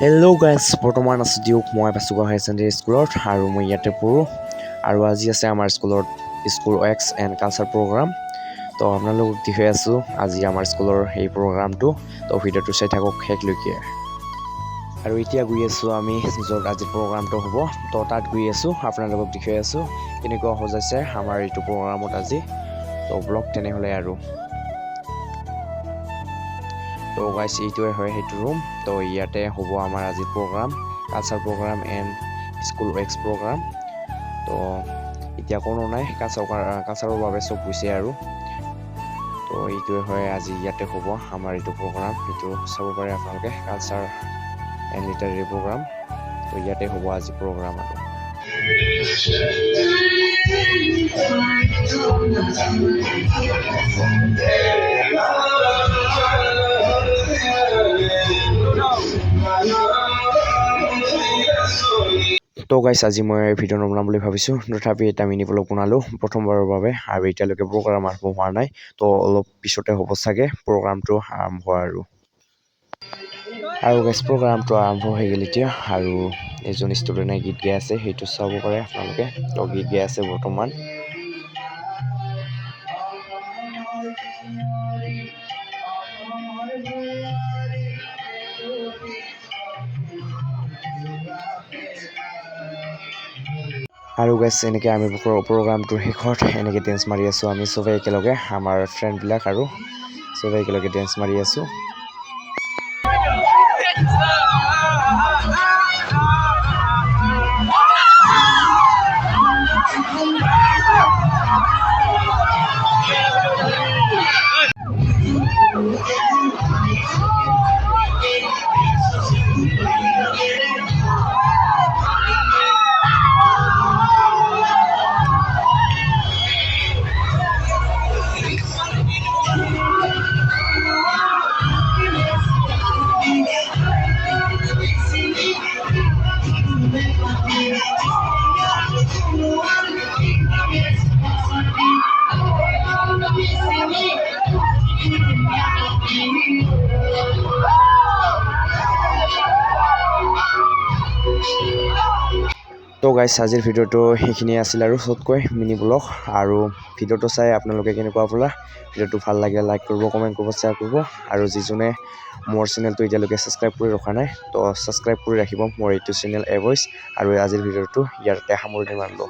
Hello' guys, বৰ্তমান আছোঁ দিয়ক মই বাচুগা হায়াৰ ছেকেণ্ডেৰী স্কুলত আৰু মই ইয়াতে পঢ়োঁ আৰু আজি আছে আমাৰ স্কুলত school ex and culture programme. তো আপোনালোকক দেখুৱাই আছোঁ আজি আমাৰ স্কুলৰ এই প্ৰগ্ৰামটো। তো ভিডিঅ'টো চাই থাকক শেষলৈকে। আৰু এতিয়া গৈ আছোঁ আমি য'ত আজি প্ৰগ্ৰামটো হ'ব। তো তাত গৈ আছোঁ, আপোনালোকক দেখুৱাই আছোঁ কেনেকুৱা সজাইছে আমাৰ এইটো প্ৰগ্ৰামত আজি। তো ব্লগ তেনেহ'লে আৰু তো গাইজ এইটোৱে হয় সেইটো ৰুম। তো ইয়াতে হ'ব আমাৰ আজি programme, culture programme and school ex programme. তো এতিয়া কোনো নাই, কালচাৰৰ বাবে চব গৈছে আৰু। তো এইটোৱে হয় আজি ইয়াতে হ'ব আমাৰ এইটো প্ৰগ্ৰাম। এইটো চাব পাৰে আপোনালোকে, কালচাৰ এণ্ড লিটাৰেৰী প্ৰগ্ৰাম। তো ইয়াতে হ'ব আজি প্ৰগ্ৰাম আৰু। তো গাইছ আজি মই ভিডিঅ' নবনাম বুলি ভাবিছোঁ, তথাপি এটা মিনি ব্লগ বনালোঁ প্ৰথমবাৰৰ বাবে আৰু এতিয়ালৈকে প্ৰগ্ৰাম আৰম্ভ হোৱা নাই। তো অলপ পিছতে হ'ব চাগে প্ৰগ্ৰামটো আৰম্ভ আৰু গাইছ প্ৰগ্ৰামটো আৰম্ভ হৈ গ'ল এতিয়া আৰু এজন ষ্টুডেণ্টে গীত গাই আছে, সেইটো চাব পাৰে আপোনালোকে। তো গীত গাই আছে বৰ্তমান। আৰু গাইছ এনেকৈ আমি প্ৰগ্ৰামটোৰ শেষত এনেকৈ ডেন্স মাৰি আছোঁ আমি চবেই একেলগে, আমাৰ ফ্ৰেণ্ডবিলাক আৰু চবেই একেলগে ডেন্স মাৰি আছোঁ। তো গাইছ আজিৰ ভিডিঅ'টো সেইখিনিয়ে আছিল আৰু চবতকৈ মিনি ব্লগ। আৰু ভিডিঅ'টো চাই আপোনালোকে কেনেকুৱা পালে, ভিডিঅ'টো ভাল লাগে লাইক কৰিব, কমেণ্ট কৰিব, শ্বেয়াৰ কৰিব। আৰু যিজনে মোৰ চেনেলটো এতিয়ালৈকে ছাবস্ক্ৰাইব কৰি ৰখা নাই, তো ছাবস্ক্ৰাইব কৰি ৰাখিব মোৰ এইটো চেনেল এ ভইচ। আৰু আজিৰ ভিডিঅ'টো ইয়াতে সামৰণি মাৰিলোঁ।